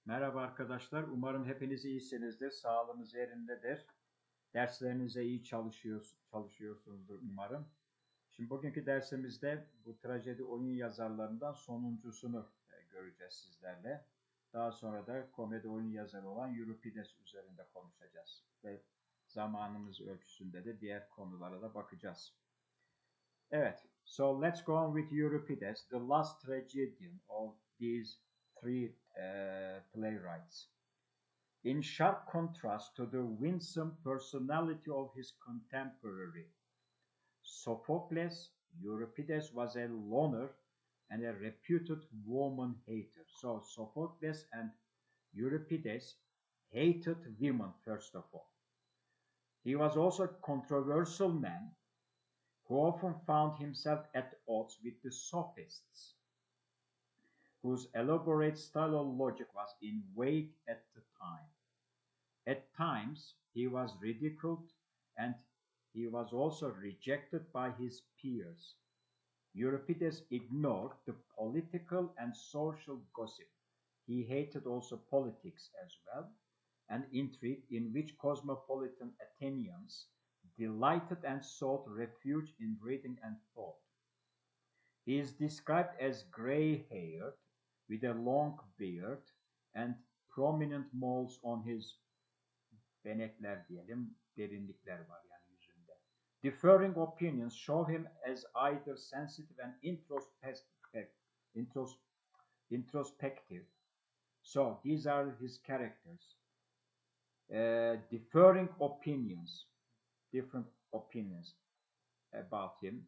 Merhaba arkadaşlar. Umarım hepiniz iyisinizdir. Sağlığınız yerindedir. Derslerinize iyi çalışıyorsunuzdur umarım. Şimdi bugünkü dersimizde bu trajedi oyun yazarlarından sonuncusunu göreceğiz sizlerle. Daha sonra da komedi oyun yazarı olan Euripides üzerinde konuşacağız. Ve zamanımız ölçüsünde de diğer konulara da bakacağız. Evet, so let's go on with Euripides, the last tragedian of these three playwrights. In sharp contrast to the winsome personality of his contemporary, Sophocles, Euripides was a loner and a reputed woman hater. So Sophocles and Euripides hated women, first of all. He was also a controversial man who often found himself at odds with the sophists, whose elaborate style of logic was in vogue at the time. At times, he was ridiculed and he was also rejected by his peers. Euripides ignored the political and social gossip. He hated also politics as well, and intrigue in which cosmopolitan Athenians delighted and sought refuge in reading and thought. He is described as gray-haired, with a long beard and prominent moles on his benekler diyelim, derinlikler var yani yüzünde. Differing opinions show him as either sensitive and introspective. So these are his characters. Differing opinions, different opinions about him,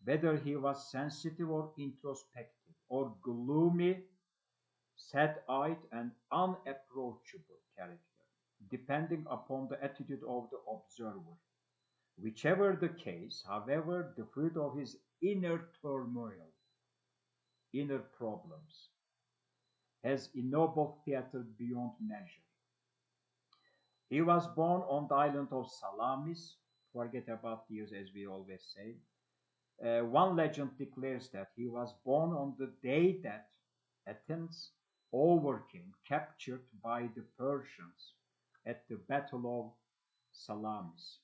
whether he was sensitive or introspective, or gloomy, sad-eyed, and unapproachable character, depending upon the attitude of the observer. Whichever the case, however, the fruit of his inner turmoil, inner problems, has ennobled theater beyond measure. He was born on the island of Salamis. Forget about the years, as we always say. One legend declares that he was born on the day that Athens overcame, captured by the Persians at the Battle of Salamis.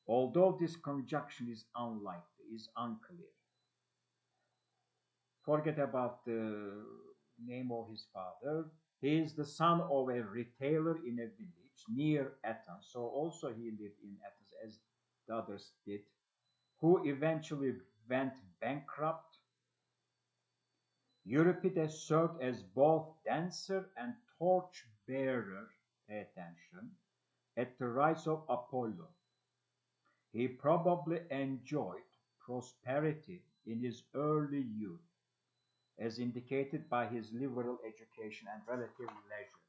Although this conjunction is unlikely, is unclear. Forget about the name of his father. He is the son of a retailer in a village near Athens. So also he lived in Athens as the others did, who eventually went bankrupt. Euripides served as both dancer and torch-bearer, pay attention, at the rites of Apollo. He probably enjoyed prosperity in his early youth, as indicated by his liberal education and relative leisure.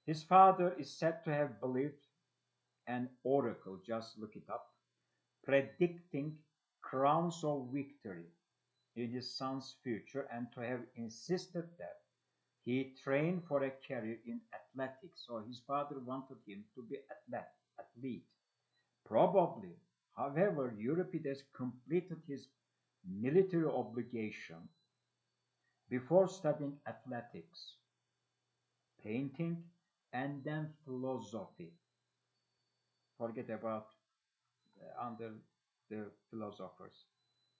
His father is said to have believed an oracle, just look it up, predicting crowns of victory in his son's future, and to have insisted that he train for a career in athletics. So his father wanted him to be athlete. Probably, however, Euripides completed his military obligation before studying athletics, painting, and then philosophy. Forget about under the philosophers.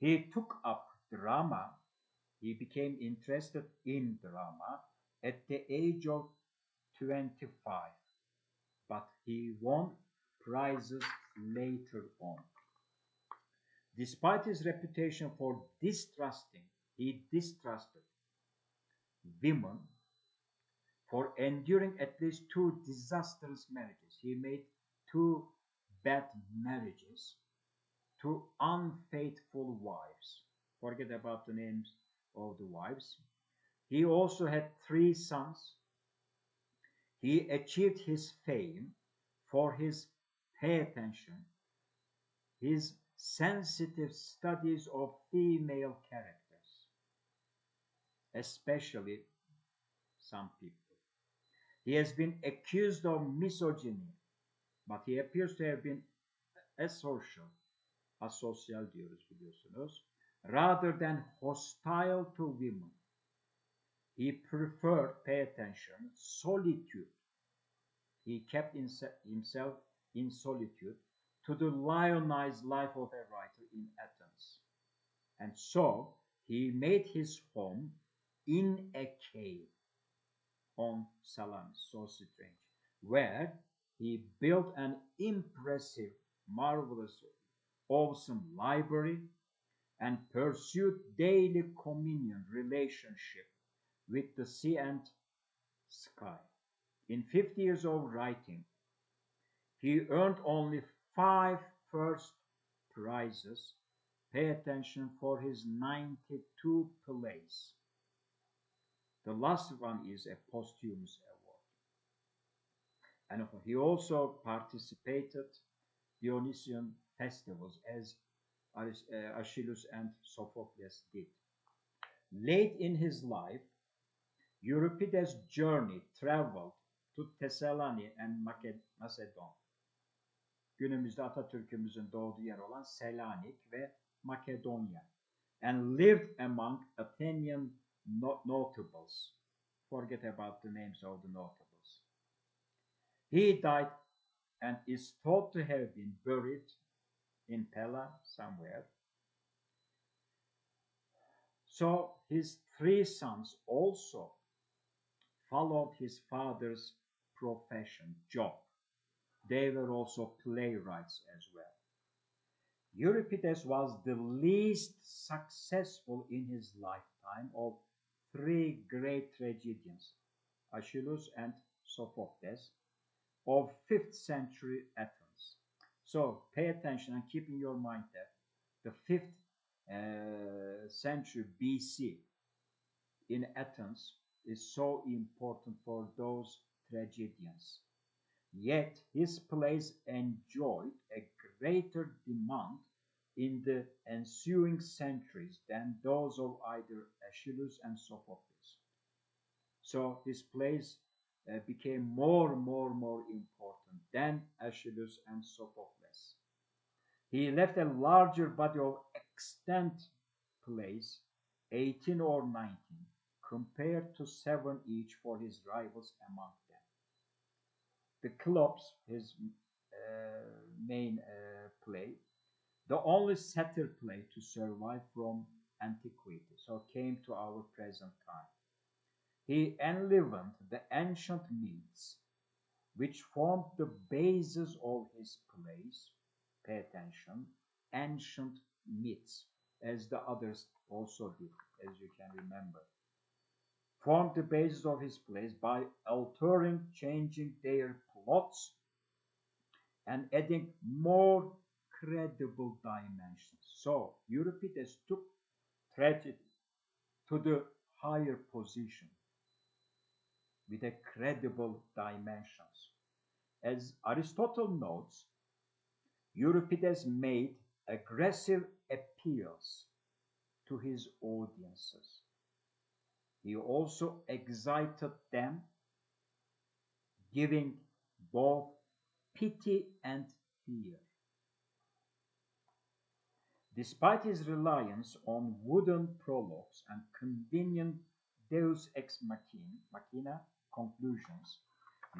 He took up drama. He became interested in drama at the age of 25, but he won prizes later on. Despite his reputation for he distrusted women, for enduring at least two disastrous marriages. He made two bad marriages to unfaithful wives. Forget about the names of the wives. He also had three sons. He achieved his fame for his, pay attention, his sensitive studies of female characters, especially some people. He has been accused of misogyny, but he appears to have been asosyal diyoruz biliyorsunuz, rather than hostile to women. He preferred, pay attention, solitude. He kept himself in solitude to the lionized life of a writer in Athens. And so he made his home in a cave on Salamis, so strange, where he built an impressive, marvelous, awesome library and pursued daily communion relationship with the sea and sky. In 50 years of writing, he earned only five first prizes. Pay attention for his 92 plays. The last one is a posthumous award. And he also participated Dionysian festivals as Achilles and Sophocles did. Late in his life, Euripides traveled to Thessaloniki and Macedon. Günümüzde Atatürk'ümüzün doğduğu yer olan Selanik ve Makedonya. And lived among Athenian notables. Forget about the names of the notables. He died and is thought to have been buried in Pella somewhere. So his three sons also followed his father's profession, job. They were also playwrights as well. Euripides was the least successful in his lifetime of three great tragedians, Aeschylus and Sophocles, of 5th century Athens. So pay attention and keep in your mind that the 5th century BC in Athens is so important for those tragedians. Yet his plays enjoyed a greater demand in the ensuing centuries than those of either Aeschylus and Sophocles. So his plays became more important than Aeschylus and Sophocles. He left a larger body of extant plays, 18 or 19, compared to 7 each for his rivals among them. The Clops, his main play, the only satyr play to survive from antiquity, so came to our present time. He enlivened the ancient myths, which formed the basis of his plays. Pay attention, ancient myths, as the others also did, as you can remember, formed the basis of his plays by altering, changing their plots, and adding more credible dimensions. So Euripides took tragedy to the higher position with a credible dimensions. As Aristotle notes, Euripides made aggressive appeals to his audiences. He also excited them, giving both pity and fear. Despite his reliance on wooden prologues and convenient deus ex machina conclusions,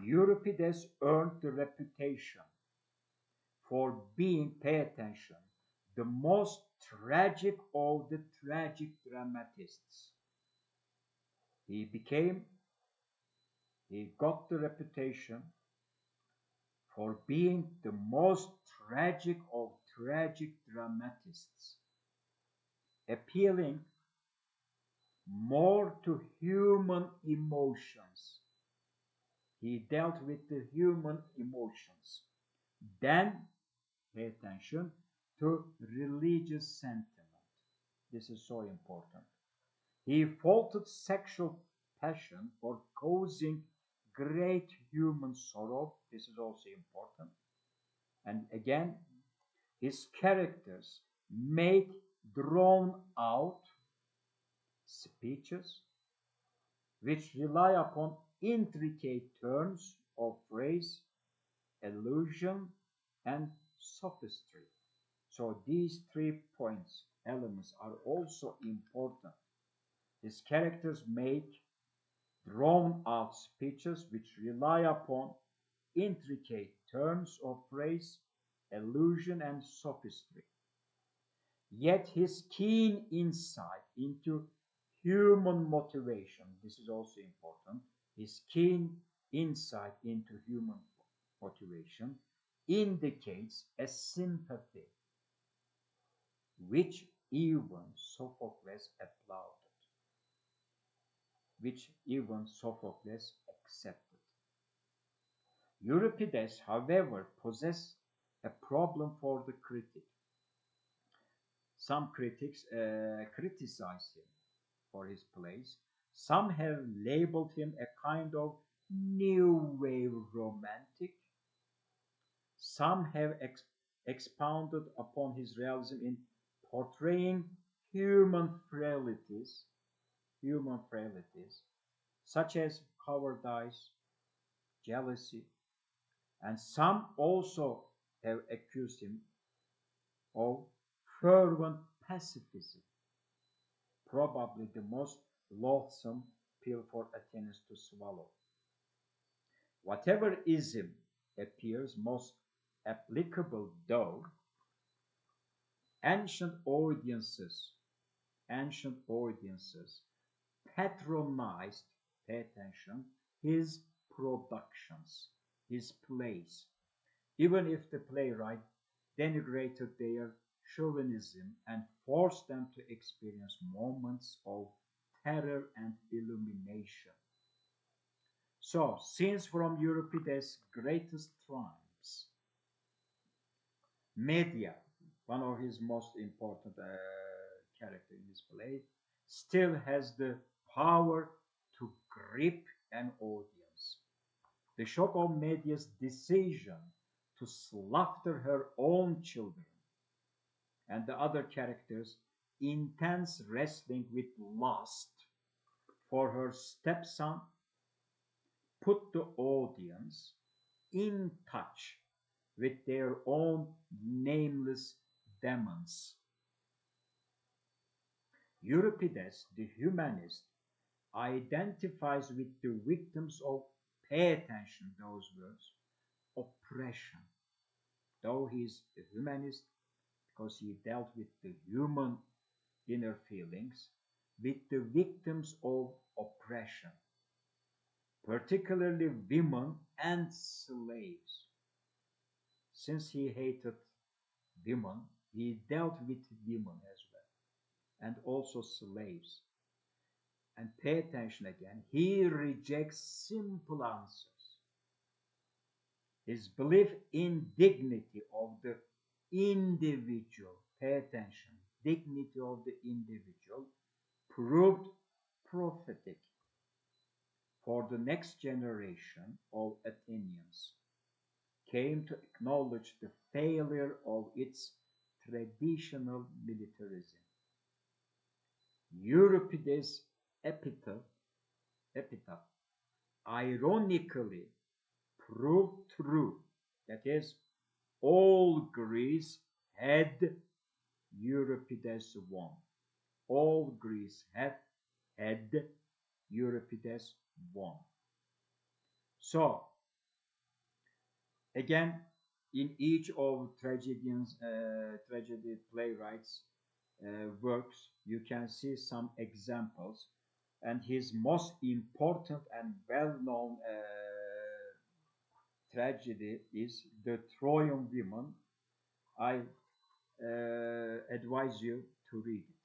Euripides earned the reputation for being, pay attention, the most tragic of the tragic dramatists. He got the reputation for being the most tragic of tragic dramatists, appealing more to human emotions. He dealt with the human emotions than, pay attention, to religious sentiment. This is so important. He faulted sexual passion for causing great human sorrow. This is also important. And again, his characters make drawn out speeches which rely upon intricate turns of phrase, allusion, and sophistry. So these 3 elements are also important. His characters make drawn out speeches which rely upon intricate turns of phrase, allusion, and sophistry. Yet his keen insight into human motivation, this is also important, his keen insight into human motivation indicates a sympathy which even Sophocles applauded, which even Sophocles accepted. Euripides, however, possessed a problem for the critic. Some critics criticize him for his plays. Some have labeled him a kind of new wave romantic. Some have expounded upon his realism in portraying human frailties, such as cowardice, jealousy, and some also have accused him of fervent pacifism, probably the most loathsome pill for Athens to swallow. Whatever ism appears most applicable, though, ancient audiences, ancient audiences patronized, pay attention, his productions, his plays, even if the playwright denigrated their chauvinism and forced them to experience moments of terror and illumination. So, scenes from Euripides' greatest triumphs, Medea, one of his most important character in this play, still has the power to grip an audience. The shock of Medea's decision to slaughter her own children and the other characters' intense wrestling with lust for her stepson put the audience in touch with their own nameless demons. Euripides, the humanist, identifies with the victims of, pay attention those words, oppression. Though he is a humanist, because he dealt with the human inner feelings, with the victims of oppression, particularly women and slaves. Since he hated women, he dealt with women as well, and also slaves. And pay attention again, he rejects simple answers. His belief in dignity of the individual, pay attention, dignity of the individual proved prophetic for the next generation of Athenians came to acknowledge the failure of its traditional militarism. Euripides' epitaph ironically proved true. That is, all Greece had Euripides won. All Greece had Euripides won. So again, in each of tragedy playwrights' works, you can see some examples. And his most important and well-known tragedy is the Trojan Women. I advise you to read it.